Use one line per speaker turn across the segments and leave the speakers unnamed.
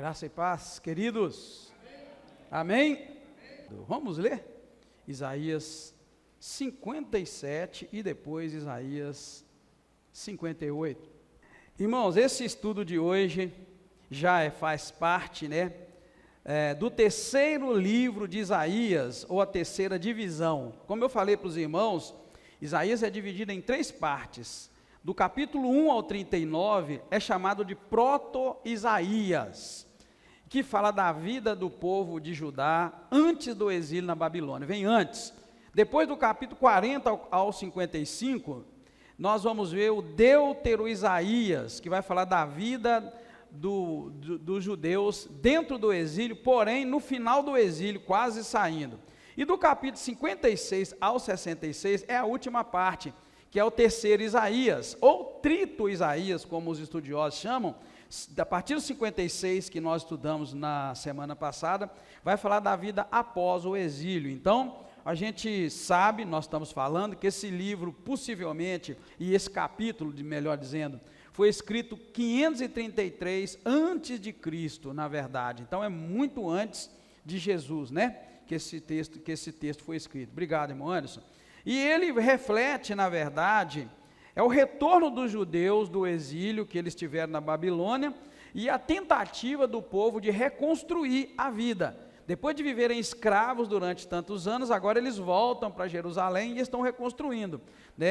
Graça e paz, queridos. Amém? Vamos ler Isaías 57 e depois Isaías 58. Irmãos, esse estudo de hoje faz parte, do terceiro livro de Isaías, ou a terceira divisão. Como eu falei para os irmãos, Isaías é dividido em três partes. Do capítulo 1 ao 39 é chamado de Proto-Isaías, que fala da vida do povo de Judá antes do exílio na Babilônia, vem antes. Depois do capítulo 40 ao 55, nós vamos ver o Deutero-Isaías, que vai falar da vida dos judeus dentro do exílio, porém no final do exílio, quase saindo. E do capítulo 56 ao 66 é a última parte, que é o terceiro Isaías, ou trito Isaías, como os estudiosos chamam. A partir do 56, que nós estudamos na semana passada, vai falar da vida após o exílio. Então, a gente sabe, nós estamos falando, que esse livro, possivelmente, e esse capítulo, melhor dizendo, foi escrito 533 antes de Cristo, na verdade. Então, é muito antes de Jesus, que esse texto foi escrito. Obrigado, irmão Anderson. E ele reflete, na verdade, é o retorno dos judeus do exílio que eles tiveram na Babilônia e a tentativa do povo de reconstruir a vida. Depois de viverem escravos durante tantos anos, agora eles voltam para Jerusalém e estão reconstruindo.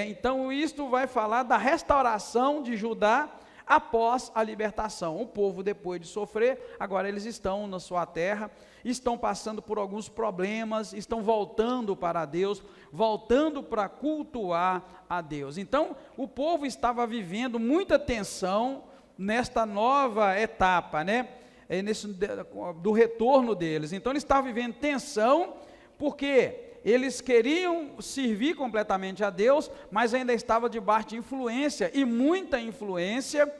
Então, isto vai falar da restauração de Judá após a libertação. O povo, depois de sofrer, agora eles estão na sua terra, estão passando por alguns problemas, estão voltando para Deus, voltando para cultuar a Deus. Então, o povo estava vivendo muita tensão nesta nova etapa, do retorno deles. Então, eles estavam vivendo tensão, porque eles queriam servir completamente a Deus, mas ainda estava debaixo de influência, e muita influência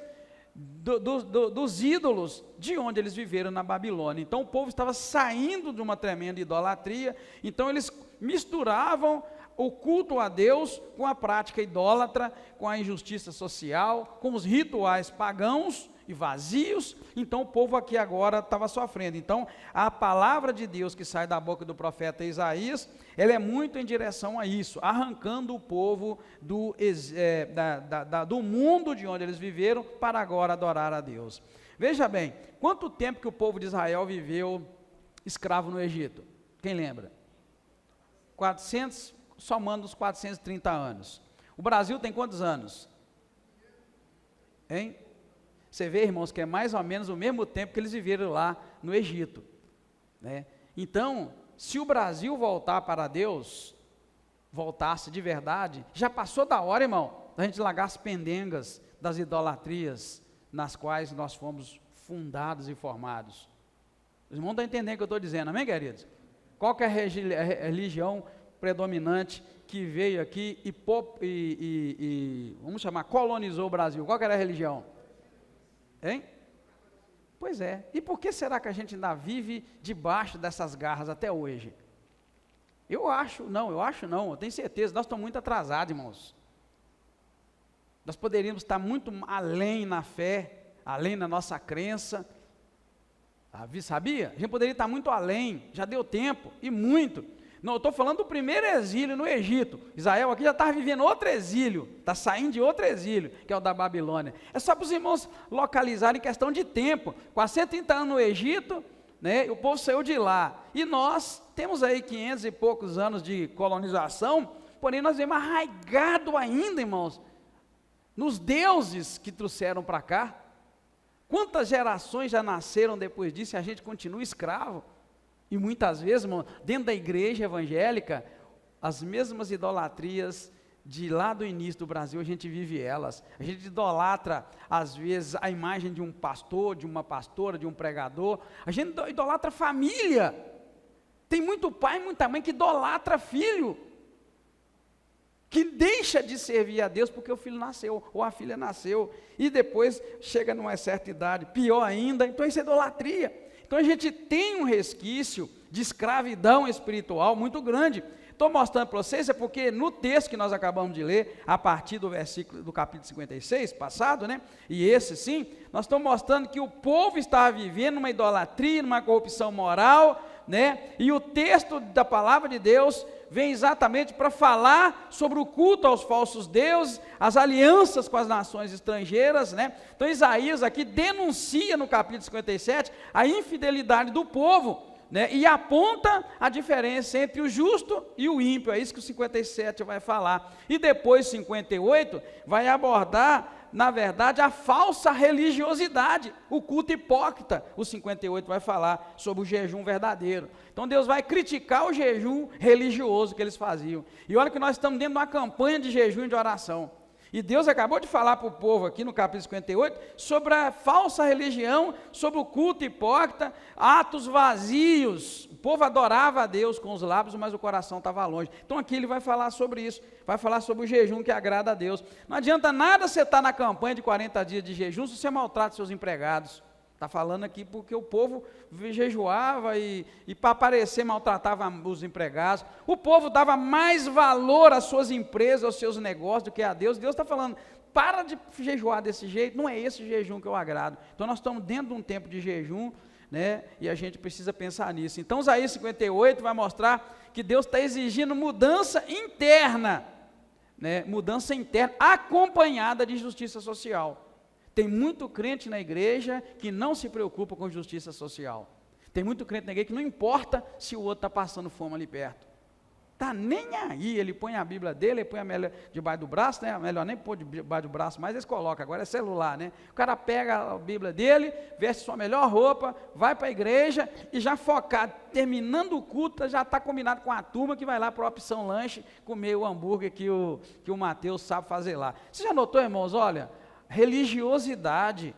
dos ídolos de onde eles viveram na Babilônia. Então o povo estava saindo de uma tremenda idolatria, então eles misturavam o culto a Deus com a prática idólatra, com a injustiça social, com os rituais pagãos e vazios. Então o povo aqui agora estava sofrendo. Então a palavra de Deus que sai da boca do profeta Isaías, ela é muito em direção a isso, arrancando o povo do mundo de onde eles viveram para agora adorar a Deus. Veja bem, quanto tempo que o povo de Israel viveu escravo no Egito? Quem lembra? 400, somando os 430 anos. O Brasil tem quantos anos? Hein? Você vê, irmãos, que é mais ou menos o mesmo tempo que eles viveram lá no Egito. Então, se o Brasil voltar para Deus, voltasse de verdade, já passou da hora, irmão, da gente largar as pendengas das idolatrias nas quais nós fomos fundados e formados. Os irmãos estão entendendo o que eu estou dizendo, amém, queridos? Qual que é a religião predominante que veio aqui e vamos chamar, colonizou o Brasil? Qual que era a religião? Hein? Pois é, e por que será que a gente ainda vive debaixo dessas garras até hoje? Eu tenho certeza, nós estamos muito atrasados, irmãos. Nós poderíamos estar muito além na fé, além na nossa crença, sabia? A gente poderia estar muito além, já deu tempo, e muito. Não, eu estou falando do primeiro exílio no Egito. Israel aqui já estava vivendo outro exílio, está saindo de outro exílio, que é o da Babilônia. É só para os irmãos localizarem em questão de tempo. 430 anos no Egito, o povo saiu de lá. E nós temos aí 500 e poucos anos de colonização, porém nós vemos arraigado ainda, irmãos, nos deuses que trouxeram para cá. Quantas gerações já nasceram depois disso e a gente continua escravo? E muitas vezes, irmão, dentro da igreja evangélica, as mesmas idolatrias de lá do início do Brasil, a gente vive elas. A gente idolatra, às vezes, a imagem de um pastor, de uma pastora, de um pregador. A gente idolatra família. Tem muito pai e muita mãe que idolatra filho, que deixa de servir a Deus porque o filho nasceu, ou a filha nasceu, e depois chega numa certa idade, pior ainda, então isso é idolatria. Então a gente tem um resquício de escravidão espiritual muito grande. estou mostrando para vocês, é porque no texto que nós acabamos de ler, a partir do versículo do capítulo 56, passado, né? E esse sim, nós estamos mostrando que o povo estava vivendo numa idolatria, numa corrupção moral, né? E o texto da palavra de Deus vem exatamente para falar sobre o culto aos falsos deuses, as alianças com as nações estrangeiras, né? Então Isaías aqui denuncia no capítulo 57 a infidelidade do povo, né? E aponta a diferença entre o justo e o ímpio, é isso que o 57 vai falar. E depois 58 vai abordar, na verdade, a falsa religiosidade, o culto hipócrita. O 58 vai falar sobre o jejum verdadeiro. Então Deus vai criticar o jejum religioso que eles faziam. E olha que nós estamos dentro de uma campanha de jejum e de oração. E Deus acabou de falar para o povo aqui no capítulo 58 sobre a falsa religião, sobre o culto hipócrita, atos vazios. O povo adorava a Deus com os lábios, mas o coração estava longe. Então aqui ele vai falar sobre isso, vai falar sobre o jejum que agrada a Deus. Não adianta nada você estar na campanha de 40 dias de jejum se você maltrata seus empregados. Está falando aqui porque o povo jejuava e para aparecer maltratava os empregados. O povo dava mais valor às suas empresas, aos seus negócios do que a Deus. Deus está falando, para de jejuar desse jeito, não é esse jejum que eu agrado. Então nós estamos dentro de um tempo de jejum, né? E a gente precisa pensar nisso. Então Isaías 58 vai mostrar que Deus está exigindo mudança interna, né? Mudança interna acompanhada de justiça social. Tem muito crente na igreja que não se preocupa com justiça social. Tem muito crente na igreja que não importa se o outro está passando fome ali perto. Está nem aí, ele põe a Bíblia dele, ele põe a melhor debaixo do braço, né? Melhor nem pôr debaixo do braço, mas eles colocam, agora é celular, né? O cara pega a Bíblia dele, veste sua melhor roupa, vai para a igreja e já focado, terminando o culto, já está combinado com a turma que vai lá para a opção lanche, comer o hambúrguer que o Mateus sabe fazer lá. Você já notou, irmãos, olha, religiosidade,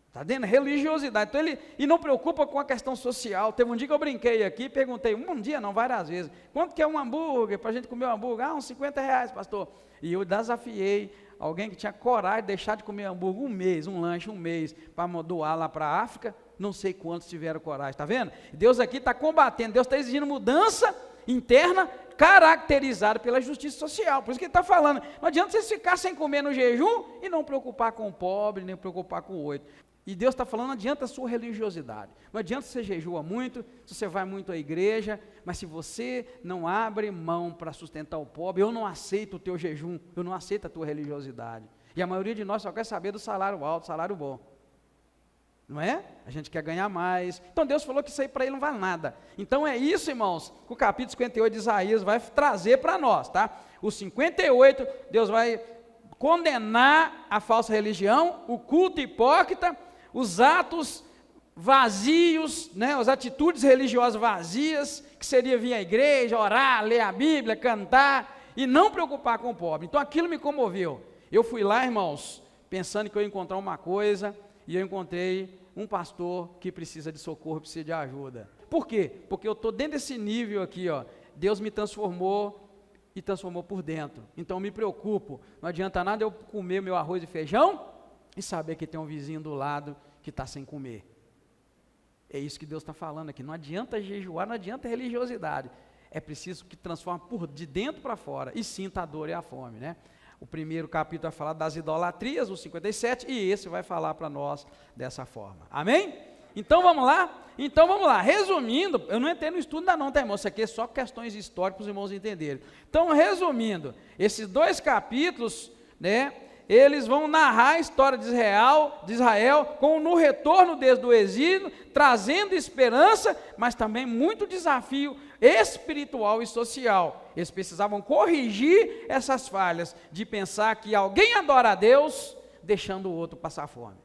está vendo? Religiosidade, então e não preocupa com a questão social. Teve um dia que eu brinquei aqui, perguntei, um dia não, várias vezes, quanto que é um hambúrguer, para a gente comer um hambúrguer? Uns 50 reais, pastor. E eu desafiei alguém que tinha coragem de deixar de comer hambúrguer um mês, um lanche um mês, para doar lá para a África, não sei quantos tiveram coragem, está vendo? Deus aqui está combatendo, Deus está exigindo mudança interna, caracterizado pela justiça social. Por isso que ele está falando, não adianta vocês ficar sem comer no jejum e não preocupar com o pobre, nem preocupar com o outro. E Deus está falando, não adianta a sua religiosidade, não adianta você jejua muito, se você vai muito à igreja, mas se você não abre mão para sustentar o pobre, eu não aceito o teu jejum, eu não aceito a tua religiosidade. E a maioria de nós só quer saber do salário alto, salário bom. Não é? A gente quer ganhar mais. Então Deus falou que isso aí para ele não vale nada. Então é isso, irmãos, que o capítulo 58 de Isaías vai trazer para nós, tá? O 58, Deus vai condenar a falsa religião, o culto hipócrita, os atos vazios, né? As atitudes religiosas vazias, que seria vir à igreja, orar, ler a Bíblia, cantar, e não preocupar com o pobre. Então aquilo me comoveu. Eu fui lá, irmãos, pensando que eu ia encontrar uma coisa, e eu encontrei um pastor que precisa de socorro, precisa de ajuda. Por quê? Porque eu estou dentro desse nível aqui, ó. Deus me transformou e transformou por dentro. Então eu me preocupo. Não adianta nada eu comer meu arroz e feijão e saber que tem um vizinho do lado que está sem comer. É isso que Deus está falando aqui. Não adianta jejuar, não adianta religiosidade. É preciso que transforme de dentro para fora e sinta a dor e a fome, né? O primeiro capítulo vai falar das idolatrias, o 57, e esse vai falar para nós dessa forma. Amém? Então vamos lá? Resumindo, eu não entrei no estudo ainda não, tá, irmão? Isso aqui é só questões históricas para os irmãos entenderem. Então, resumindo, esses dois capítulos, né, eles vão narrar a história de Israel no retorno desde o exílio, trazendo esperança, mas também muito desafio espiritual e social. Eles precisavam corrigir essas falhas de pensar que alguém adora a Deus deixando o outro passar fome.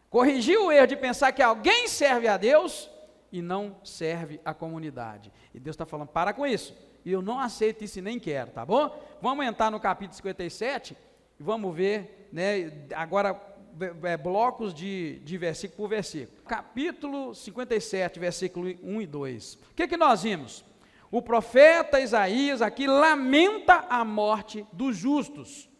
Corrigir o erro de pensar que alguém serve a Deus e não serve a comunidade. E Deus está falando, para com isso. E eu não aceito isso e nem quero, tá bom? Vamos entrar no capítulo 57 e vamos ver, né, agora blocos de versículo por versículo. Capítulo 57, versículo 1 e 2. O que nós vimos? O profeta Isaías aqui lamenta a morte dos justos.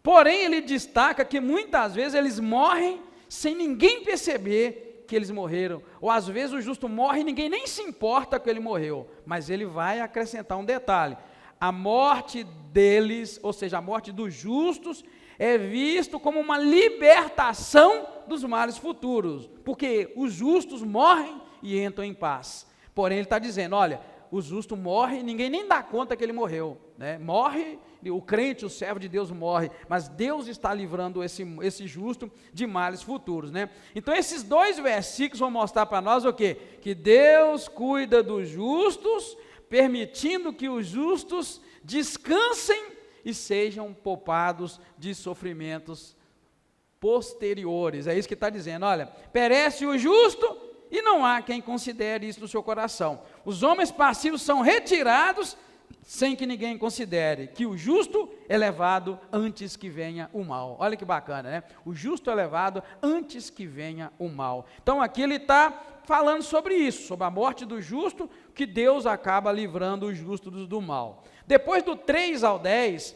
Porém, ele destaca que muitas vezes eles morrem sem ninguém perceber que eles morreram. Ou às vezes o justo morre e ninguém nem se importa que ele morreu. Mas ele vai acrescentar um detalhe. A morte deles, ou seja, a morte dos justos, é visto como uma libertação dos males futuros. Porque os justos morrem e entram em paz. Porém, ele está dizendo, olha, o justo morre e ninguém nem dá conta que ele morreu. Né? Morre, o crente, o servo de Deus morre, mas Deus está livrando esse justo de males futuros. Né? Então, esses dois versículos vão mostrar para nós o quê? Que Deus cuida dos justos, permitindo que os justos descansem e sejam poupados de sofrimentos posteriores. É isso que está dizendo, olha, perece o justo e não há quem considere isso no seu coração. Os homens passivos são retirados sem que ninguém considere que o justo é levado antes que venha o mal. Olha que bacana, né? O justo é levado antes que venha o mal. Então aqui ele está falando sobre isso, sobre a morte do justo, que Deus acaba livrando o justo do mal. Depois do 3 ao 10,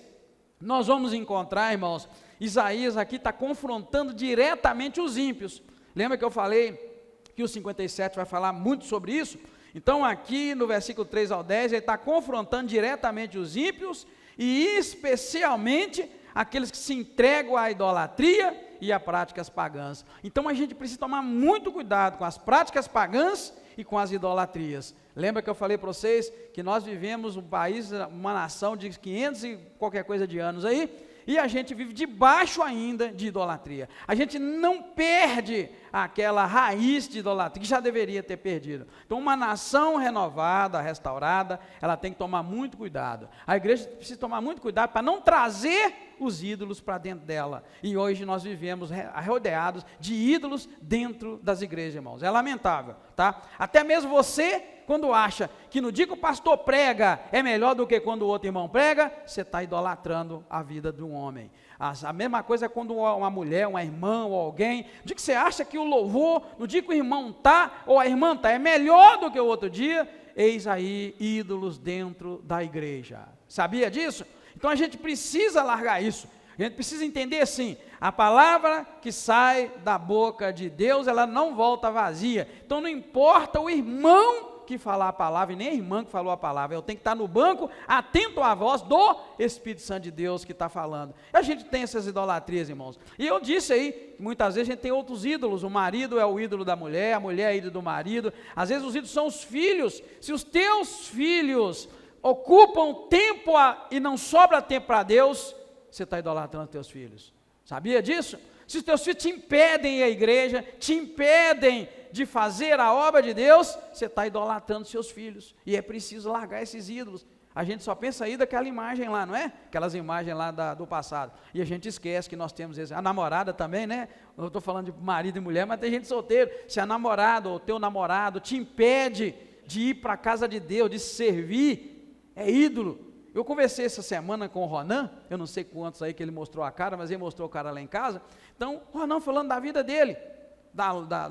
nós vamos encontrar, irmãos, Isaías aqui está confrontando diretamente os ímpios. Lembra que eu falei que o 57 vai falar muito sobre isso? Então aqui no versículo 3 ao 10, ele está confrontando diretamente os ímpios e especialmente aqueles que se entregam à idolatria e a práticas pagãs. Então a gente precisa tomar muito cuidado com as práticas pagãs e com as idolatrias. Lembra que eu falei para vocês que nós vivemos um país, uma nação de 500 e qualquer coisa de anos aí, e a gente vive debaixo ainda de idolatria. A gente não perde aquela raiz de idolatria que já deveria ter perdido. Então uma nação renovada, restaurada, ela tem que tomar muito cuidado. A igreja precisa tomar muito cuidado para não trazer os ídolos para dentro dela. E hoje nós vivemos rodeados de ídolos dentro das igrejas, irmãos. É lamentável, tá? Até mesmo você, quando acha que no dia que o pastor prega é melhor do que quando o outro irmão prega, você está idolatrando a vida de um homem. A mesma coisa é quando uma mulher, uma irmã ou alguém, no dia que você acha que o louvor, no dia que o irmão está ou a irmã está, é melhor do que o outro dia, eis aí ídolos dentro da igreja. Sabia disso? Então a gente precisa largar isso. A gente precisa entender assim, a palavra que sai da boca de Deus, ela não volta vazia. Então não importa o irmão que falar a palavra, e nem a irmã que falou a palavra, eu tenho que estar no banco, atento à voz do Espírito Santo de Deus que está falando. E a gente tem essas idolatrias, irmãos. E eu disse aí, que muitas vezes a gente tem outros ídolos, o marido é o ídolo da mulher, a mulher é o ídolo do marido, às vezes os ídolos são os filhos. Se os teus filhos ocupam tempo e não sobra tempo para Deus, você está idolatrando teus filhos. Sabia disso? Se os teus filhos te impedem ir à igreja, te impedem de fazer a obra de Deus, você está idolatrando seus filhos. E é preciso largar esses ídolos. A gente só pensa aí daquela imagem lá, não é? Aquelas imagens lá do passado. E a gente esquece que nós temos a namorada também, né? Eu estou falando de marido e mulher, mas tem gente solteiro. Se a namorada ou teu namorado te impede de ir para a casa de Deus, de servir, é ídolo. Eu conversei essa semana com o Ronan, eu não sei quantos aí que ele mostrou a cara, mas ele mostrou o cara lá em casa. Então, o Ronan falando da vida dele,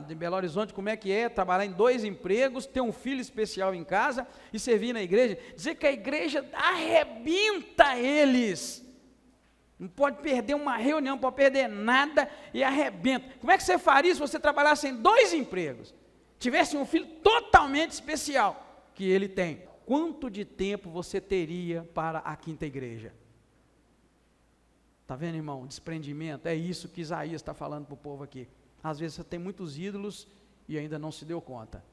de Belo Horizonte, como é que é trabalhar em 2 empregos, ter um filho especial em casa e servir na igreja. Dizer que a igreja arrebenta eles. Não pode perder uma reunião, não pode perder nada e arrebenta. Como é que você faria se você trabalhasse em 2 empregos? Tivesse um filho totalmente especial que ele tem. Quanto de tempo você teria para a quinta igreja? Está vendo, irmão? Desprendimento, é isso que Isaías está falando para o povo aqui. Às vezes você tem muitos ídolos e ainda não se deu conta.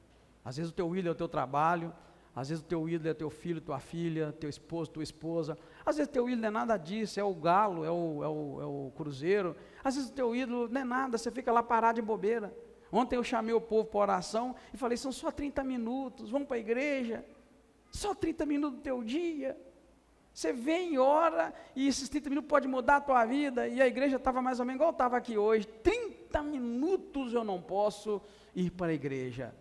Às vezes o teu ídolo é o teu trabalho, às vezes o teu ídolo é teu filho, tua filha, teu esposo, tua esposa. Às vezes o teu ídolo não é nada disso, é o galo, é o cruzeiro. Às vezes o teu ídolo não é nada, você fica lá parado de bobeira. Ontem eu chamei o povo para oração e falei, são só 30 minutos, vamos para a igreja. Só 30 minutos do teu dia, você vem e ora, e esses 30 minutos pode mudar a tua vida, e a igreja estava mais ou menos igual estava aqui hoje, 30 minutos eu não posso ir para a igreja,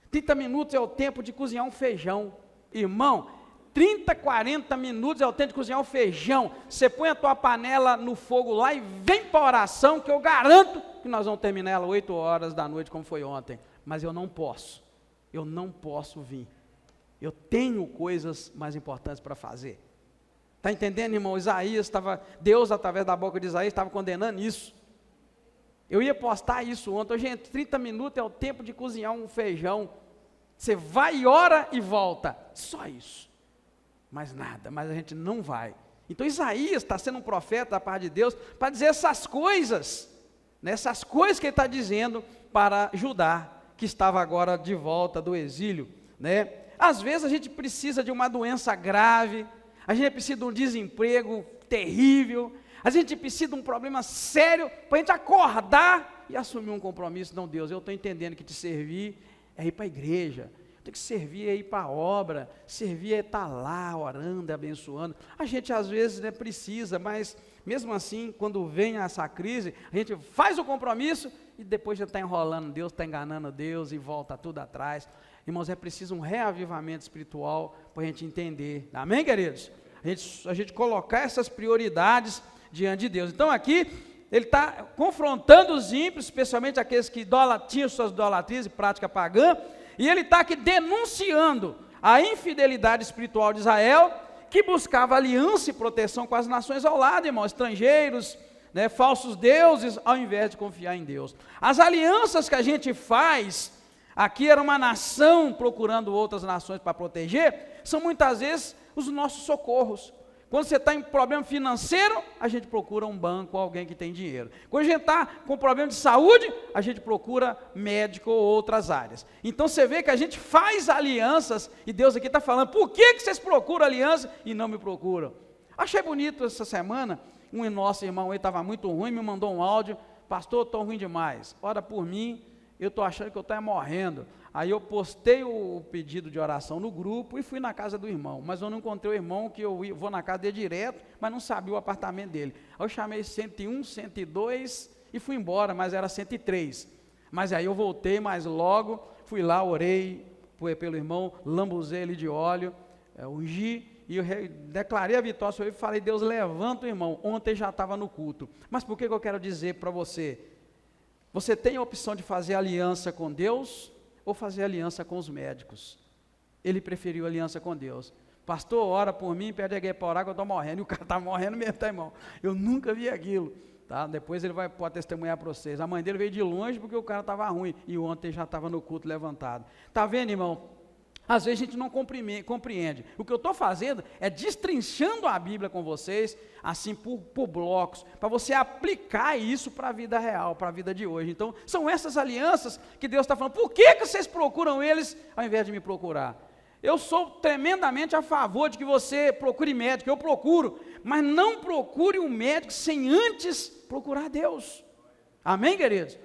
30 minutos é o tempo de cozinhar um feijão, irmão, 30, 40 minutos é o tempo de cozinhar um feijão, você põe a tua panela no fogo lá e vem para a oração, que eu garanto que nós vamos terminar ela 8 horas da noite, como foi ontem, mas eu não posso vir. Eu tenho coisas mais importantes para fazer. Está entendendo, irmão? Deus, através da boca de Isaías, estava condenando isso. Eu ia postar isso ontem, gente, 30 minutos é o tempo de cozinhar um feijão. Você vai, ora e volta, só isso. Mais nada, mas a gente não vai. Então Isaías está sendo um profeta da parte de Deus para dizer essas coisas, né, essas coisas que ele está dizendo para Judá, que estava agora de volta do exílio, né? Às vezes a gente precisa de uma doença grave, a gente precisa de um desemprego terrível, a gente precisa de um problema sério para a gente acordar e assumir um compromisso. Não, Deus, eu estou entendendo que te servir é ir para a igreja, tem que servir é ir para a obra, servir é estar lá orando, abençoando. A gente às vezes, né, precisa, mas mesmo assim, quando vem essa crise, a gente faz o compromisso e depois já está enrolando Deus, está enganando Deus e volta tudo atrás. Irmãos, é preciso um reavivamento espiritual para a gente entender, amém, queridos? A gente colocar essas prioridades diante de Deus. Então aqui, ele está confrontando os ímpios, especialmente aqueles que tinham suas idolatrias e prática pagã, e ele está aqui denunciando a infidelidade espiritual de Israel, que buscava aliança e proteção com as nações ao lado, irmãos, estrangeiros, né, falsos deuses, ao invés de confiar em Deus. As alianças que a gente faz, aqui era uma nação procurando outras nações para proteger, são muitas vezes os nossos socorros. Quando você está em problema financeiro, a gente procura um banco, alguém que tem dinheiro. Quando a gente está com problema de saúde, a gente procura médico ou outras áreas. Então você vê que a gente faz alianças, e Deus aqui está falando, por que vocês procuram aliança e não me procuram? Achei bonito essa semana, um nosso irmão aí estava muito ruim, me mandou um áudio, pastor, estou ruim demais, ora por mim, eu estou achando que eu estou morrendo. Aí eu postei o pedido de oração no grupo e fui na casa do irmão, mas eu não encontrei o irmão, que eu vou na casa dele direto, mas não sabia o apartamento dele. Aí eu chamei 101, 102 e fui embora, mas era 103. Mas aí eu voltei, mas logo fui lá, orei pelo irmão, lambuzei ele de óleo, ungi, e eu declarei a vitória sobre ele e falei, Deus, levanta o irmão. Ontem já estava no culto. Mas por que eu quero dizer para você? Você tem a opção de fazer aliança com Deus ou fazer aliança com os médicos. Ele preferiu aliança com Deus. Pastor, ora por mim, pede alguém para orar que eu estou morrendo. E o cara está morrendo mesmo, tá, irmão? Eu nunca vi aquilo. Tá? Depois ele pode testemunhar para vocês. A mãe dele veio de longe porque o cara estava ruim. E ontem já estava no culto levantado. Está vendo, irmão? Às vezes a gente não compreende. O que eu estou fazendo é destrinchando a Bíblia com vocês, assim por blocos, para você aplicar isso para a vida real, para a vida de hoje. Então, são essas alianças que Deus está falando. Por que vocês procuram eles ao invés de me procurar? Eu sou tremendamente a favor de que você procure médico, eu procuro, mas não procure um médico sem antes procurar Deus. Amém, queridos?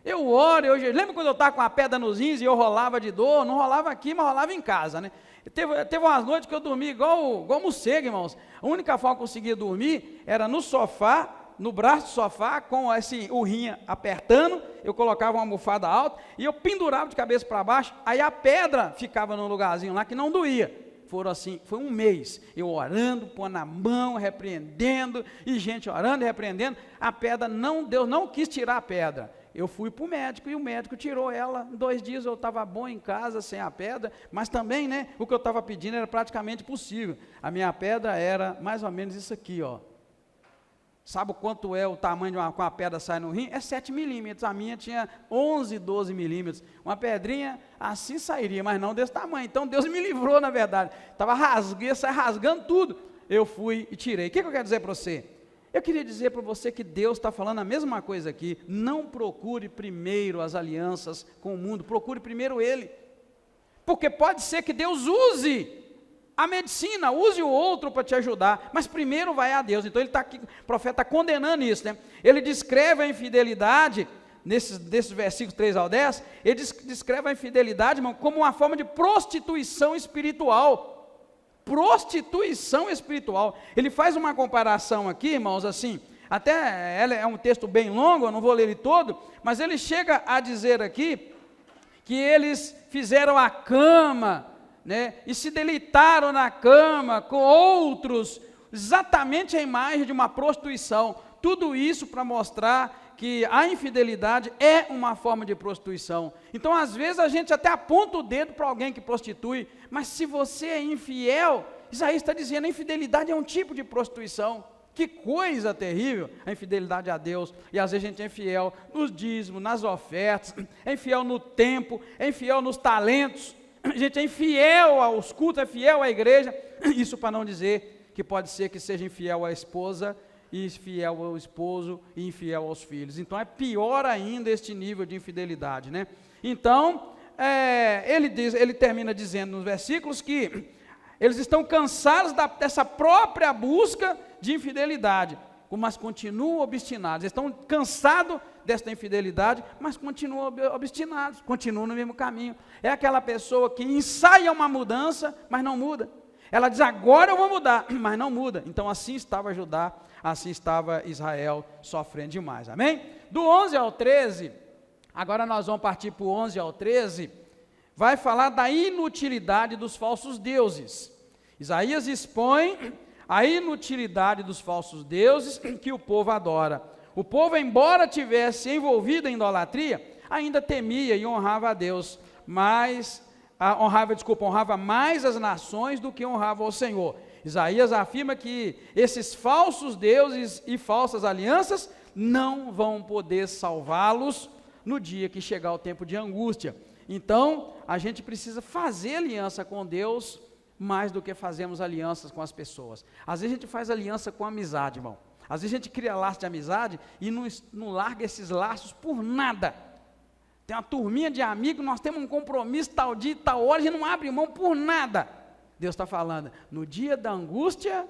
Eu oro, lembra quando eu estava com a pedra nos rins e eu rolava de dor? Não rolava aqui, mas rolava em casa, né? Teve umas noites que eu dormi igual morcego, irmãos. A única forma que eu conseguia dormir era no sofá, no braço do sofá, com assim, o rim apertando, eu colocava uma almofada alta e eu pendurava de cabeça para baixo, aí a pedra ficava num lugarzinho lá que não doía. Foram assim, foi um mês, eu orando, pondo a mão, repreendendo, e gente orando e repreendendo, a pedra Deus não quis tirar a pedra. Eu fui para o médico e o médico tirou ela. Em 2 dias eu estava bom em casa, sem a pedra, mas também, né, o que eu estava pedindo era praticamente possível. A minha pedra era mais ou menos isso aqui, ó. Sabe quanto é o tamanho de uma pedra sai no rim? É 7 milímetros, a minha tinha 11, 12 milímetros. Uma pedrinha assim sairia, mas não desse tamanho. Então Deus me livrou, na verdade. Estava rasgando tudo. Eu fui e tirei. O que eu quero dizer para você? Eu queria dizer para você que Deus está falando a mesma coisa aqui. Não procure primeiro as alianças com o mundo, procure primeiro Ele. Porque pode ser que Deus use a medicina, use o outro para te ajudar, mas primeiro vai a Deus. Então ele está aqui, o profeta está condenando isso, né? Ele descreve a infidelidade, desses versículos 3 ao 10, ele descreve a infidelidade, irmão, como uma forma de prostituição espiritual. Prostituição espiritual. Ele faz uma comparação aqui, irmãos, assim, até é um texto bem longo, eu não vou ler ele todo, mas ele chega a dizer aqui, que eles fizeram a cama, né, e se deleitaram na cama com outros, exatamente a imagem de uma prostituição. Tudo isso para mostrar que a infidelidade é uma forma de prostituição. Então, às vezes, a gente até aponta o dedo para alguém que prostitui, mas se você é infiel, Isaías está dizendo, a infidelidade é um tipo de prostituição. Que coisa terrível, a infidelidade a Deus. E às vezes a gente é infiel nos dízimos, nas ofertas, é infiel no tempo, é infiel nos talentos, a gente é infiel aos cultos, é fiel à igreja. Isso para não dizer que pode ser que seja infiel à esposa, e infiel ao esposo, e infiel aos filhos. Então é pior ainda este nível de infidelidade, né? Então, ele termina dizendo nos versículos que eles estão cansados dessa própria busca de infidelidade, mas continuam obstinados. Eles estão cansados desta infidelidade, mas continuam obstinados, continuam no mesmo caminho. É aquela pessoa que ensaia uma mudança, mas não muda. Ela diz, agora eu vou mudar, mas não muda. Então assim estava Judá, assim estava Israel, sofrendo demais. Amém? Do 11 ao 13, agora nós vamos partir para o 11 ao 13, vai falar da inutilidade dos falsos deuses. Isaías expõe a inutilidade dos falsos deuses que o povo adora. O povo, embora tivesse envolvido em idolatria, ainda temia e honrava a Deus, honrava mais as nações do que honrava o Senhor. Isaías afirma que esses falsos deuses e falsas alianças não vão poder salvá-los no dia que chegar o tempo de angústia. Então, a gente precisa fazer aliança com Deus mais do que fazemos alianças com as pessoas. Às vezes a gente faz aliança com amizade, irmão. Às vezes a gente cria laços de amizade e não larga esses laços por nada. Tem uma turminha de amigos, nós temos um compromisso tal dia, tal hora, a gente não abre mão por nada. Deus está falando, no dia da angústia,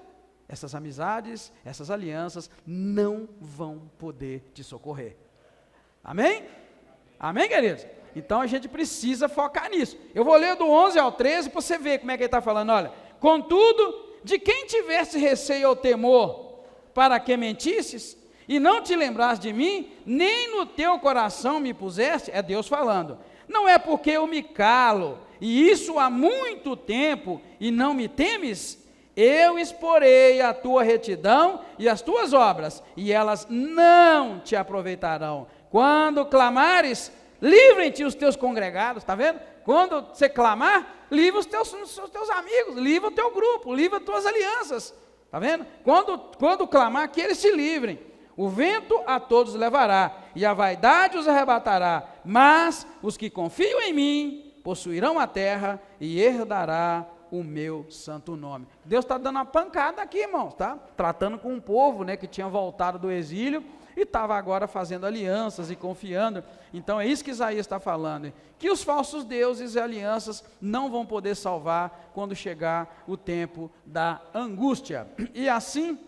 essas amizades, essas alianças não vão poder te socorrer. Amém? Amém, queridos? Então a gente precisa focar nisso. Eu vou ler do 11 ao 13 para você ver como é que ele está falando. Olha, contudo, de quem tivesse receio ou temor, para que mentisses, e não te lembraste de mim, nem no teu coração me puseste, é Deus falando. Não é porque eu me calo, e isso há muito tempo, e não me temes? Eu exporei a tua retidão e as tuas obras, e elas não te aproveitarão. Quando clamares, livrem-te os teus congregados, está vendo? Quando você clamar, livra os teus amigos, livra o teu grupo, livra as tuas alianças, está vendo? Quando clamar, que eles se livrem. O vento a todos levará, e a vaidade os arrebatará, mas os que confiam em mim possuirão a terra e herdará o meu santo nome. Deus está dando uma pancada aqui, irmãos, tá? Tratando com um povo, né, que tinha voltado do exílio e estava agora fazendo alianças e confiando. Então é isso que Isaías está falando, que os falsos deuses e alianças não vão poder salvar quando chegar o tempo da angústia. E assim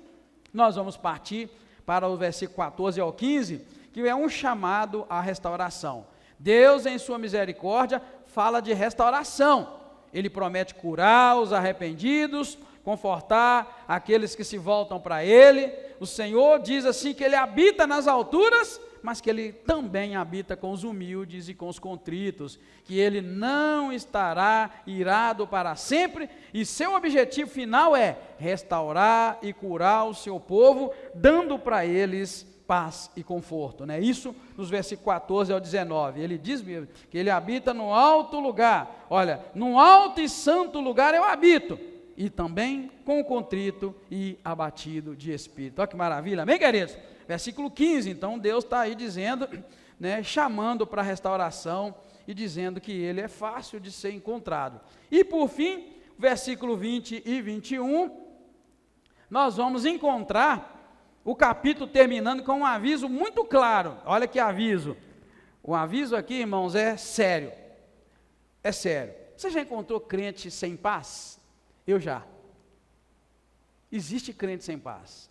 nós vamos partir para o versículo 14 ao 15, que é um chamado à restauração. Deus, em sua misericórdia, fala de restauração. Ele promete curar os arrependidos, confortar aqueles que se voltam para Ele. O Senhor diz assim que Ele habita nas alturas, mas que Ele também habita com os humildes e com os contritos, que Ele não estará irado para sempre, e seu objetivo final é restaurar e curar o seu povo, dando para eles paz e conforto, né? Isso nos versículos 14 ao 19, ele diz que Ele habita no alto lugar. Olha, num alto e santo lugar eu habito, e também com o contrito e abatido de espírito. Olha que maravilha, amém, queridos? Versículo 15, então Deus está aí dizendo, né, chamando para a restauração e dizendo que Ele é fácil de ser encontrado. E por fim, versículo 20 e 21, nós vamos encontrar o capítulo terminando com um aviso muito claro. Olha que aviso. O aviso aqui, irmãos, é sério. É sério. Você já encontrou crente sem paz? Eu já. Existe crente sem paz.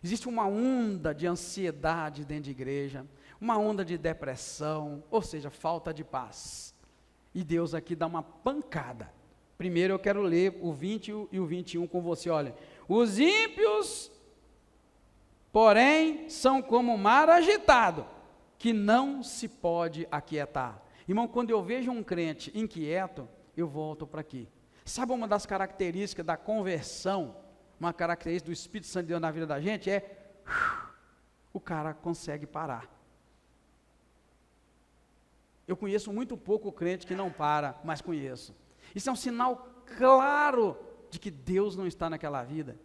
Existe uma onda de ansiedade dentro de igreja, uma onda de depressão, ou seja, falta de paz. E Deus aqui dá uma pancada. Primeiro eu quero ler o 20 e o 21 com você. Olha, os ímpios, porém, são como o mar agitado, que não se pode aquietar. Irmão, quando eu vejo um crente inquieto, eu volto para aqui. Sabe uma das características da conversão, uma característica do Espírito Santo de Deus na vida da gente é, o cara consegue parar. Eu conheço muito pouco crente que não para, mas conheço. Isso é um sinal claro de que Deus não está naquela vida.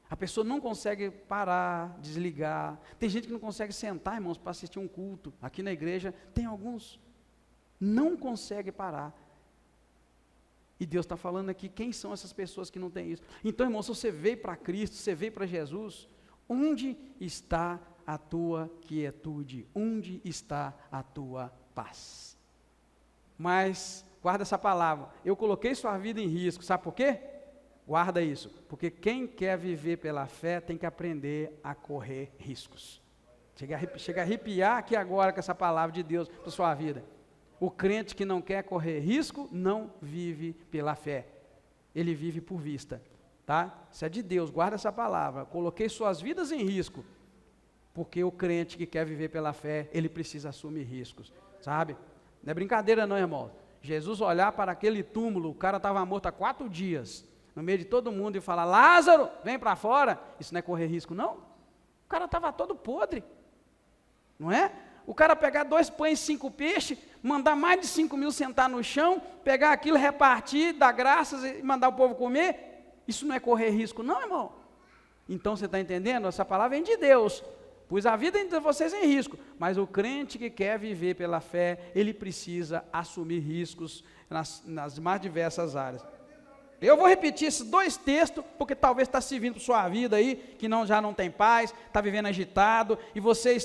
A pessoa não consegue parar, desligar. Tem gente que não consegue sentar, irmãos, para assistir um culto. Aqui na igreja tem alguns. Não consegue parar. E Deus está falando aqui, quem são essas pessoas que não têm isso? Então, irmão, se você veio para Cristo, você veio para Jesus, onde está a tua quietude? Onde está a tua paz? Mas, guarda essa palavra, eu coloquei sua vida em risco, sabe por quê? Guarda isso, porque quem quer viver pela fé tem que aprender a correr riscos. Chega a arrepiar aqui agora com essa palavra de Deus para sua vida. O crente que não quer correr risco, não vive pela fé. Ele vive por vista, tá? Isso é de Deus, guarda essa palavra. Coloquei suas vidas em risco, porque o crente que quer viver pela fé, ele precisa assumir riscos, sabe? Não é brincadeira não, irmão. Jesus olhar para aquele túmulo, o cara estava morto há 4 dias, no meio de todo mundo e falar, Lázaro, vem para fora. Isso não é correr risco, não? O cara estava todo podre, não é? O cara pegar 2 pães e 5 peixes, mandar mais de 5.000 sentar no chão, pegar aquilo, repartir, dar graças e mandar o povo comer, isso não é correr risco, não, irmão? Então você está entendendo? Essa palavra vem de Deus. Pus a vida de vocês em risco, mas o crente que quer viver pela fé, ele precisa assumir riscos nas mais diversas áreas. Eu vou repetir esses 2 textos, porque talvez está servindo para sua vida aí, que já não tem paz, está vivendo agitado, e você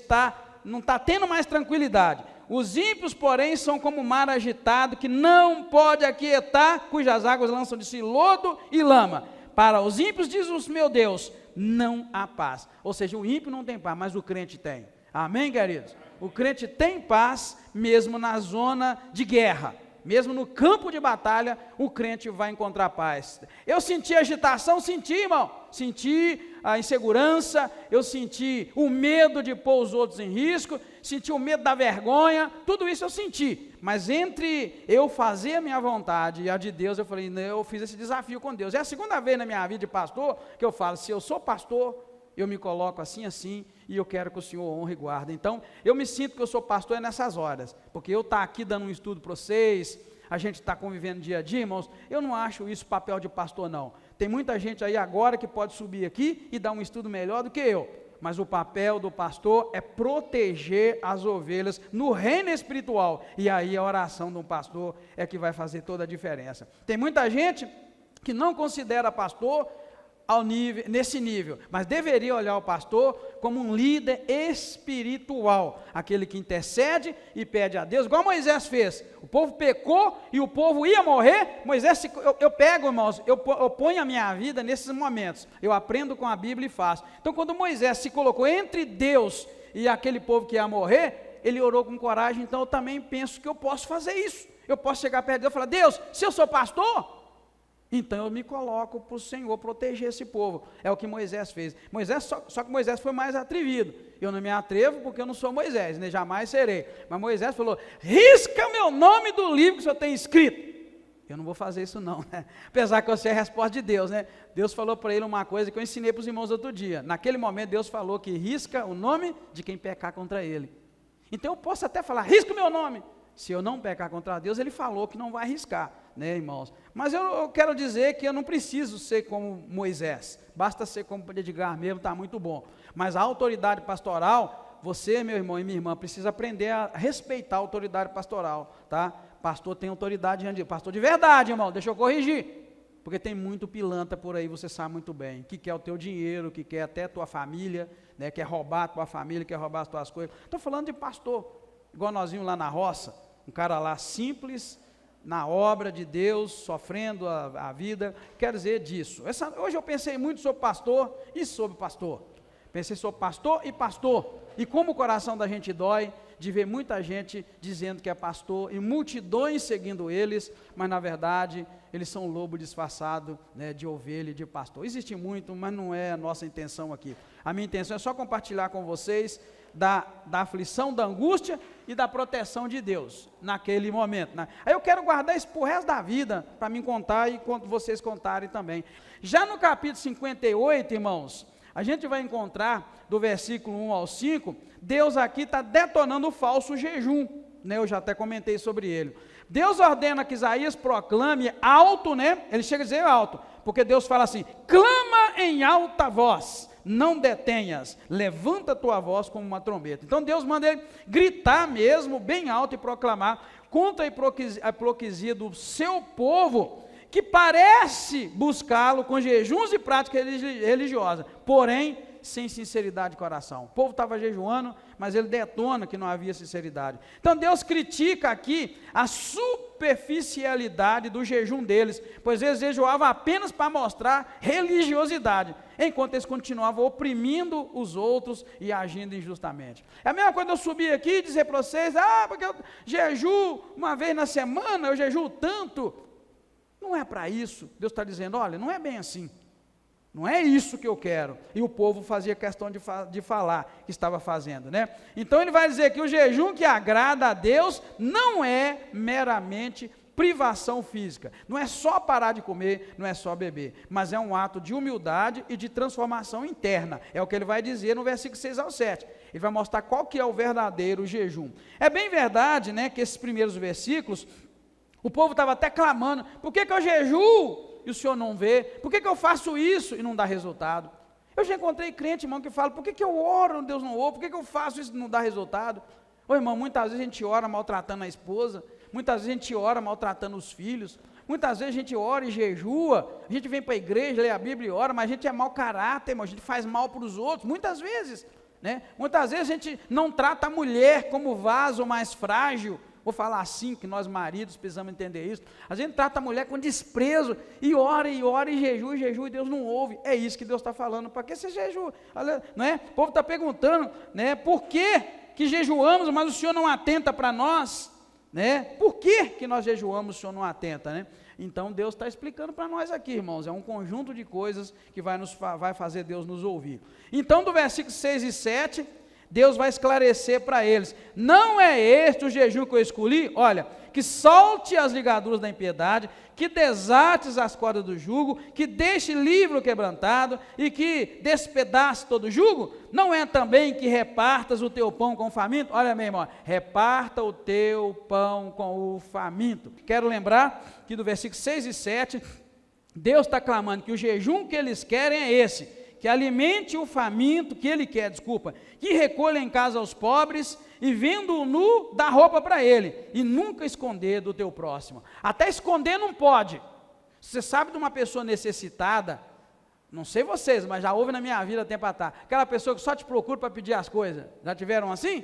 não está tendo mais tranquilidade. Os ímpios, porém, são como o mar agitado, que não pode aquietar, cujas águas lançam de si lodo e lama. Para os ímpios, diz o meu Deus, não há paz. Ou seja, o ímpio não tem paz, mas o crente tem. Amém, queridos? O crente tem paz, mesmo na zona de guerra. Mesmo no campo de batalha, o crente vai encontrar paz. Eu senti agitação, senti, irmão. Senti a insegurança, eu senti o medo de pôr os outros em risco, senti o medo da vergonha, tudo isso eu senti. Mas entre eu fazer a minha vontade e a de Deus, eu falei, eu fiz esse desafio com Deus. É a segunda vez na minha vida de pastor que eu falo, se eu sou pastor, eu me coloco assim, e eu quero que o Senhor honre e guarde. Então, eu me sinto que eu sou pastor nessas horas, porque eu estou aqui dando um estudo para vocês, a gente está convivendo dia a dia, irmãos, eu não acho isso papel de pastor, não. Tem muita gente aí agora que pode subir aqui e dar um estudo melhor do que eu, mas o papel do pastor é proteger as ovelhas no reino espiritual, e aí a oração de um pastor é que vai fazer toda a diferença. Tem muita gente que não considera pastor nesse nível, mas deveria olhar o pastor como um líder espiritual, aquele que intercede e pede a Deus, igual Moisés fez. O povo pecou e o povo ia morrer. Moisés, eu pego, irmãos, eu ponho a minha vida nesses momentos, eu aprendo com a Bíblia e faço. Então, quando Moisés se colocou entre Deus e aquele povo que ia morrer, ele orou com coragem. Então eu também penso que eu posso fazer isso. Eu posso chegar perto de Deus e falar, Deus, se eu sou pastor, então eu me coloco para o Senhor proteger esse povo. É o que Moisés fez. Só que Moisés foi mais atrevido. Eu não me atrevo porque eu não sou Moisés, né? Jamais serei. Mas Moisés falou, risca meu nome do livro que o Senhor tem escrito. Eu não vou fazer isso não, né? Apesar que eu sei a resposta de Deus, né? Deus falou para ele uma coisa que eu ensinei para os irmãos outro dia. Naquele momento Deus falou que risca o nome de quem pecar contra ele. Então eu posso até falar, risca o meu nome. Se eu não pecar contra Deus, ele falou que não vai arriscar, né, irmãos? Mas eu quero dizer que eu não preciso ser como Moisés, basta ser como Edgar mesmo, está muito bom. Mas a autoridade pastoral, você, meu irmão e minha irmã, precisa aprender a respeitar a autoridade pastoral, tá? Pastor tem autoridade diante de pastor de verdade, irmão, deixa eu corrigir, porque tem muito pilantra por aí, você sabe muito bem, que quer o teu dinheiro, que quer até a tua família, né, quer roubar a tua família, quer roubar as tuas coisas. Estou falando de pastor, igual nós vimos lá na roça, um cara lá simples, na obra de Deus, sofrendo a vida, quer dizer disso. Hoje eu pensei muito sobre pastor e sobre pastor. Pensei sobre pastor, e como o coração da gente dói de ver muita gente dizendo que é pastor, e multidões seguindo eles, mas na verdade eles são lobo disfarçado, né, de ovelha e de pastor. Existe muito, mas não é a nossa intenção aqui. A minha intenção é só compartilhar com vocês da aflição, da angústia e da proteção de Deus naquele momento, né? Aí eu quero guardar isso para o resto da vida, para mim contar e quando vocês contarem também. Já no capítulo 58, irmãos, a gente vai encontrar do versículo 1 ao 5, Deus aqui está detonando o falso jejum, né? Eu já até comentei sobre ele. Deus ordena que Isaías proclame alto, né? Ele chega a dizer alto, porque Deus fala assim, clama clama em alta voz, não detenhas, levanta a tua voz como uma trombeta. Então Deus manda ele gritar mesmo, bem alto, e proclamar contra a hipocrisia do seu povo, que parece buscá-lo com jejuns e práticas religiosas, porém sem sinceridade de coração. O povo estava jejuando, mas ele detona que não havia sinceridade. Então Deus critica aqui a superficialidade do jejum deles, pois eles jejuavam apenas para mostrar religiosidade, enquanto eles continuavam oprimindo os outros e agindo injustamente. É a mesma coisa eu subir aqui e dizer para vocês, porque eu jejuo uma vez na semana, eu jejuo tanto. Não é para isso. Deus está dizendo, olha, não é bem assim. Não é isso que eu quero. E o povo fazia questão de falar que estava fazendo, né? Então ele vai dizer que o jejum que agrada a Deus não é meramente privação física. Não é só parar de comer, não é só beber, mas é um ato de humildade e de transformação interna. É o que ele vai dizer no versículo 6 ao 7. Ele vai mostrar qual que é o verdadeiro jejum. É bem verdade, né, que esses primeiros versículos, o povo estava até clamando, por que eu jejuo e o Senhor não vê? Por que eu faço isso e não dá resultado? Eu já encontrei crente, irmão, que fala, por que eu oro e Deus não ouve? Por que eu faço isso e não dá resultado? Ô irmão, muitas vezes a gente ora maltratando a esposa, muitas vezes a gente ora maltratando os filhos, muitas vezes a gente ora e jejua, a gente vem para a igreja, lê a Bíblia e ora, mas a gente é mau caráter, irmão, a gente faz mal para os outros, muitas vezes, né? Muitas vezes a gente não trata a mulher como vaso mais frágil. Vou falar assim, que nós maridos precisamos entender isso. A gente trata a mulher com desprezo, e ora, e jejua, e Deus não ouve. É isso que Deus está falando. Para que você jejua? Não é? O povo está perguntando, né, por que jejuamos, mas o Senhor não atenta para nós? Né? Por que nós jejuamos, o Senhor não atenta? Né? Então Deus está explicando para nós aqui, irmãos. É um conjunto de coisas que vai fazer Deus nos ouvir. Então, do versículo 6 e 7... Deus vai esclarecer para eles, não é este o jejum que eu escolhi? Olha, que solte as ligaduras da impiedade, que desates as cordas do jugo, que deixe livre o quebrantado, e que despedace todo o jugo? Não é também que repartas o teu pão com o faminto? Olha, meu irmão, reparta o teu pão com o faminto. Quero lembrar que do versículo 6 e 7, Deus está clamando que o jejum que eles querem é esse, que alimente o faminto, que ele quer, que recolha em casa aos pobres, e vendo-o nu, dá roupa para ele, e nunca esconder do teu próximo. Até esconder não pode. Você sabe de uma pessoa necessitada, não sei vocês, mas já houve na minha vida tempo atrás, aquela pessoa que só te procura para pedir as coisas, já tiveram assim?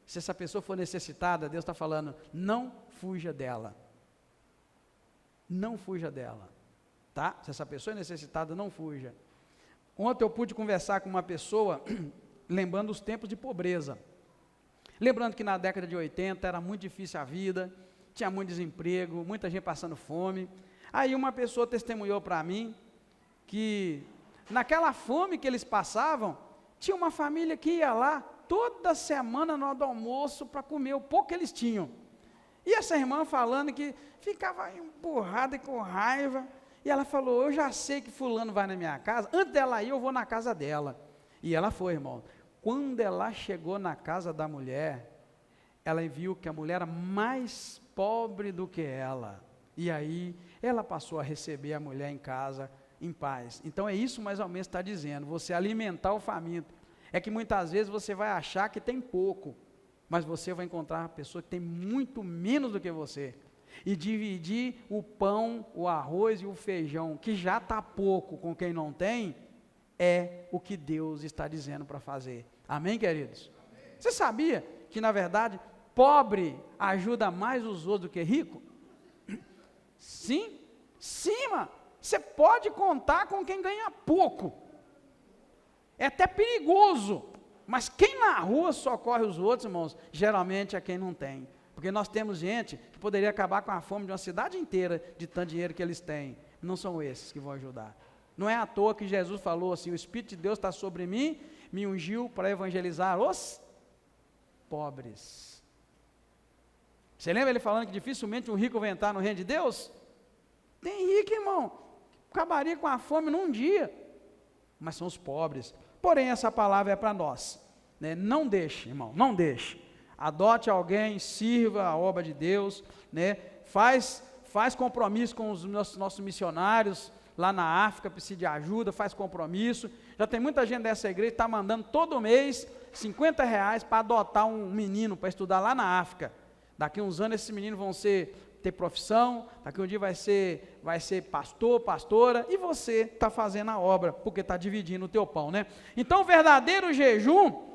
Se essa pessoa for necessitada, Deus está falando, não fuja dela. Não fuja dela, tá? Se essa pessoa é necessitada, não fuja. Ontem eu pude conversar com uma pessoa, lembrando os tempos de pobreza. Lembrando que na década de 80 era muito difícil a vida, tinha muito desemprego, muita gente passando fome. Aí uma pessoa testemunhou para mim que naquela fome que eles passavam, tinha uma família que ia lá toda semana na hora do almoço para comer o pouco que eles tinham. E essa irmã falando que ficava emburrada e com raiva. E ela falou, eu já sei que fulano vai na minha casa, antes dela ir eu vou na casa dela. E ela foi, irmão. Quando ela chegou na casa da mulher, ela viu que a mulher era mais pobre do que ela. E aí, ela passou a receber a mulher em casa, em paz. Então é isso mais ou menos que está dizendo, você alimentar o faminto. É que muitas vezes você vai achar que tem pouco, mas você vai encontrar uma pessoa que tem muito menos do que você. E dividir o pão, o arroz e o feijão, que já está pouco com quem não tem, é o que Deus está dizendo para fazer. Amém, queridos? Amém. Você sabia que, na verdade, pobre ajuda mais os outros do que rico? Sim, mano. Você pode contar com quem ganha pouco. É até perigoso, mas quem na rua socorre os outros, irmãos, geralmente é quem não tem. Porque nós temos gente que poderia acabar com a fome de uma cidade inteira de tanto dinheiro que eles têm. Não são esses que vão ajudar. Não é à toa que Jesus falou assim, o Espírito de Deus está sobre mim, me ungiu para evangelizar os pobres. Você lembra ele falando que dificilmente um rico vai entrar no reino de Deus? Tem rico, irmão, acabaria com a fome num dia. Mas são os pobres. Porém, essa palavra é para nós. Né? Não deixe, irmão, não deixe. Adote alguém, sirva a obra de Deus, né? Faz compromisso com os nossos missionários lá na África, precisa de ajuda, faz compromisso. Já tem muita gente dessa igreja que está mandando todo mês R$50 para adotar um menino para estudar lá na África. Daqui uns anos esses meninos vão ter profissão, daqui um dia vai ser pastor, pastora, e você está fazendo a obra, porque está dividindo o teu pão, né? Então o verdadeiro jejum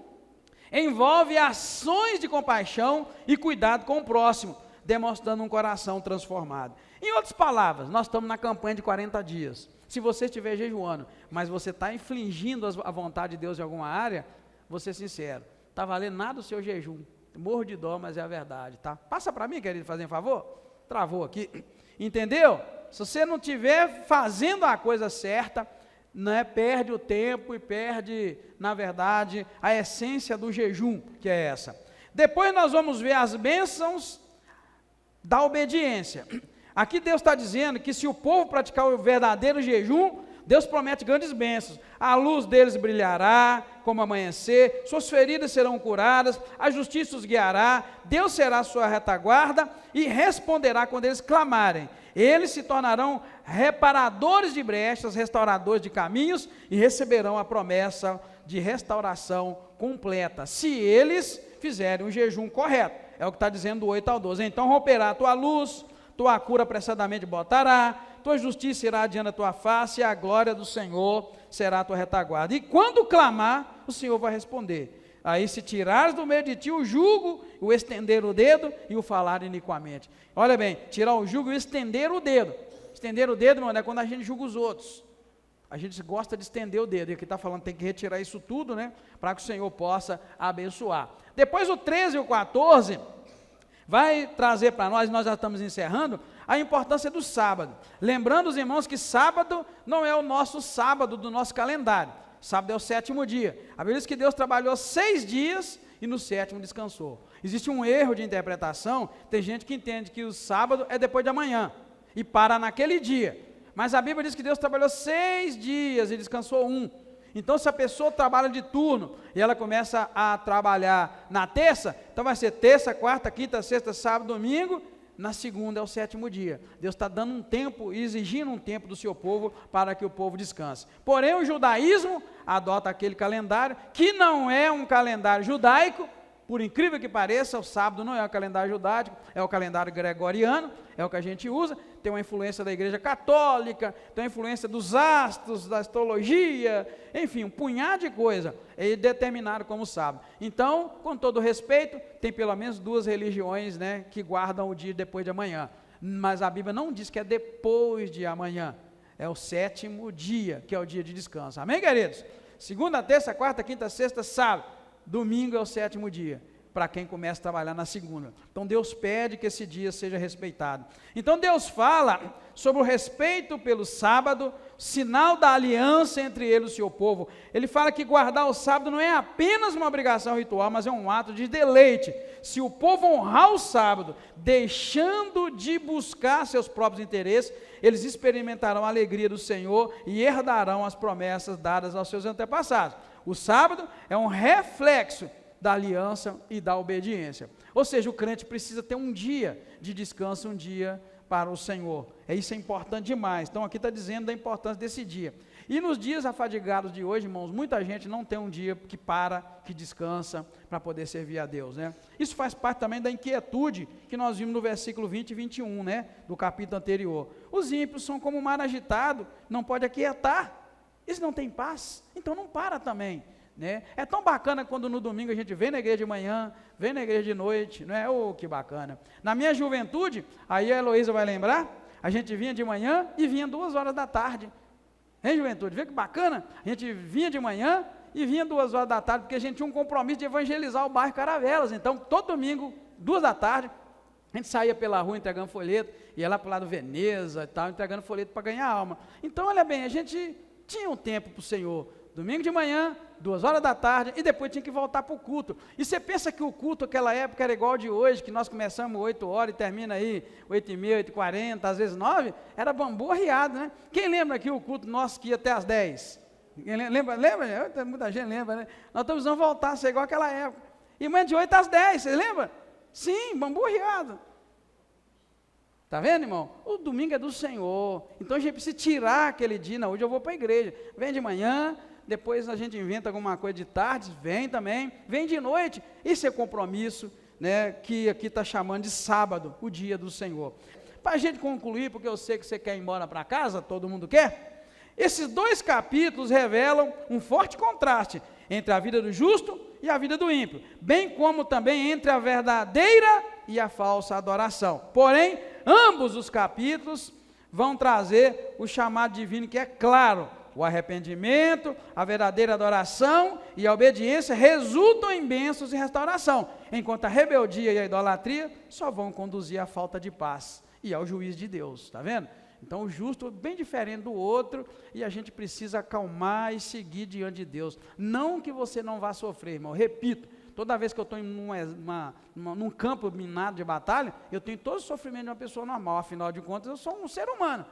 envolve ações de compaixão e cuidado com o próximo, demonstrando um coração transformado. Em outras palavras, nós estamos na campanha de 40 dias. Se você estiver jejuando, mas você está infringindo a vontade de Deus em alguma área, vou ser sincero, está valendo nada o seu jejum. Morro de dó, mas é a verdade, tá? Passa para mim, querido, fazer um favor. Travou aqui. Entendeu? Se você não estiver fazendo a coisa certa, né, perde o tempo e perde, na verdade, a essência do jejum, que é essa. Depois nós vamos ver as bênçãos da obediência. Aqui Deus está dizendo que se o povo praticar o verdadeiro jejum, Deus promete grandes bênçãos. A luz deles brilhará como amanhecer, suas feridas serão curadas, a justiça os guiará, Deus será sua retaguarda e responderá quando eles clamarem. Eles se tornarão reparadores de brechas, restauradores de caminhos e receberão a promessa de restauração completa, se eles fizerem o jejum correto. É o que está dizendo do 8 ao 12. Então romperá a tua luz, tua cura apressadamente botará, tua justiça irá adiante da tua face, e a glória do Senhor será a tua retaguarda. E quando clamar, o Senhor vai responder. Aí se tirares do meio de ti o jugo, o estender o dedo e o falar iniquamente. Olha bem, tirar o jugo e estender o dedo. Estender o dedo, mano, é quando a gente julga os outros. A gente gosta de estender o dedo, e aqui está falando, tem que retirar isso tudo, né, para que o Senhor possa abençoar. Depois o 13 e o 14, vai trazer para nós já estamos encerrando, a importância do sábado. Lembrando os irmãos que sábado não é o nosso sábado do nosso calendário. Sábado é o 7º dia. A Bíblia diz que Deus trabalhou 6 dias e no 7º descansou. Existe um erro de interpretação, tem gente que entende que o sábado é depois de amanhã e para naquele dia. Mas a Bíblia diz que Deus trabalhou 6 dias e descansou 1. Então se a pessoa trabalha de turno e ela começa a trabalhar na terça, então vai ser terça, quarta, quinta, sexta, sábado, domingo, na segunda é o 7º dia. Deus está dando um tempo, exigindo um tempo do seu povo para que o povo descanse. Porém o judaísmo adota aquele calendário que não é um calendário judaico. Por incrível que pareça, o sábado não é o calendário judaico, é o calendário gregoriano, é o que a gente usa, tem uma influência da igreja católica, tem uma influência dos astros, da astrologia, enfim, um punhado de coisa, é determinado como sábado. Então, com todo respeito, tem pelo menos 2 religiões, né, que guardam o dia depois de amanhã, mas a Bíblia não diz que é depois de amanhã, é o 7º dia, que é o dia de descanso. Amém, queridos? Segunda, terça, quarta, quinta, sexta, sábado. Domingo é o 7º dia, para quem começa a trabalhar na segunda. Então Deus pede que esse dia seja respeitado. Então Deus fala sobre o respeito pelo sábado, sinal da aliança entre ele e o seu povo. Ele fala que guardar o sábado não é apenas uma obrigação ritual, mas é um ato de deleite. Se o povo honrar o sábado, deixando de buscar seus próprios interesses, eles experimentarão a alegria do Senhor e herdarão as promessas dadas aos seus antepassados. O sábado é um reflexo da aliança e da obediência. Ou seja, o crente precisa ter um dia de descanso, um dia para o Senhor. Isso é importante demais. Então aqui está dizendo da importância desse dia. E nos dias afadigados de hoje, irmãos, muita gente não tem um dia que para, que descansa, para poder servir a Deus, né? Isso faz parte também da inquietude que nós vimos no versículo 20 e 21, né, do capítulo anterior. Os ímpios são como o mar agitado, não pode aquietar. Eles não têm paz, então não para também, né? É tão bacana quando no domingo a gente vem na igreja de manhã, vem na igreja de noite, não é? Oh, que bacana. Na minha juventude, aí a Heloísa vai lembrar, a gente vinha de manhã e vinha 2 horas da tarde. Hein, juventude? Vê que bacana? A gente vinha de manhã e vinha 2 horas da tarde, porque a gente tinha um compromisso de evangelizar o bairro Caravelas. Então, todo domingo, 2 da tarde, a gente saía pela rua entregando folheto, ia lá para o lado Veneza e tal, entregando folheto para ganhar alma. Então, olha bem, a gente tinha um tempo para o Senhor, domingo de manhã, 2 horas da tarde, e depois tinha que voltar para o culto. E você pensa que o culto naquela época era igual de hoje, que nós começamos 8 horas e termina aí 8h30, 8h40, às vezes 9, era bambu arriado, né? Quem lembra aqui o culto nosso que ia até às 10? Lembra? Muita gente lembra, né? Nós estamos precisando voltar a ser igual aquela época. E manhã de 8 às 10, vocês lembram? Sim, bambu arriado. Está vendo, irmão? O domingo é do Senhor. Então a gente precisa tirar aquele dia. Não, hoje eu vou para a igreja. Vem de manhã, depois a gente inventa alguma coisa de tarde, vem também. Vem de noite. Isso é compromisso, né, que aqui está chamando de sábado, o dia do Senhor. Para a gente concluir, porque eu sei que você quer ir embora para casa, todo mundo quer. Esses 2 capítulos revelam um forte contraste entre a vida do justo e a vida do ímpio, bem como também entre a verdadeira e a falsa adoração. Porém, ambos os capítulos vão trazer o chamado divino, que é claro: o arrependimento, a verdadeira adoração e a obediência resultam em bênçãos e restauração, enquanto a rebeldia e a idolatria só vão conduzir à falta de paz e ao juízo de Deus. Está vendo? Então o justo é bem diferente do outro, e a gente precisa acalmar e seguir diante de Deus. Não que você não vá sofrer, irmão. Repito, toda vez que eu estou num campo minado de batalha, eu tenho todo o sofrimento de uma pessoa normal. Afinal de contas, eu sou um ser humano.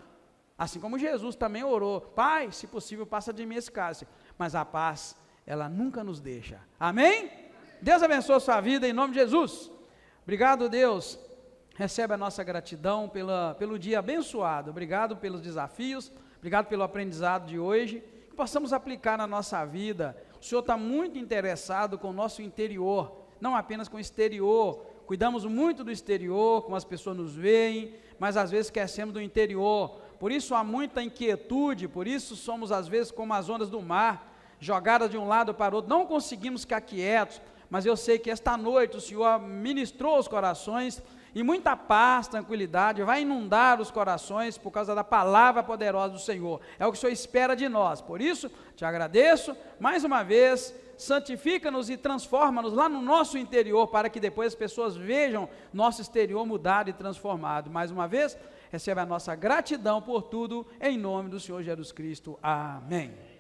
Assim como Jesus também orou: Pai, se possível, passa de mim esse cálice. Mas a paz, ela nunca nos deixa. Amém? Deus abençoe a sua vida em nome de Jesus. Obrigado, Deus. Recebe a nossa gratidão pelo dia abençoado. Obrigado pelos desafios, obrigado pelo aprendizado de hoje, que possamos aplicar na nossa vida. O Senhor está muito interessado com o nosso interior, não apenas com o exterior. Cuidamos muito do exterior, como as pessoas nos veem, mas às vezes esquecemos do interior. Por isso há muita inquietude, por isso somos às vezes como as ondas do mar, jogadas de um lado para o outro, não conseguimos ficar quietos. Mas eu sei que esta noite o Senhor ministrou os corações, e muita paz, tranquilidade vai inundar os corações por causa da palavra poderosa do Senhor. É o que o Senhor espera de nós. Por isso, te agradeço mais uma vez. Santifica-nos e transforma-nos lá no nosso interior, para que depois as pessoas vejam nosso exterior mudado e transformado. Mais uma vez, receba a nossa gratidão por tudo, em nome do Senhor Jesus Cristo. Amém.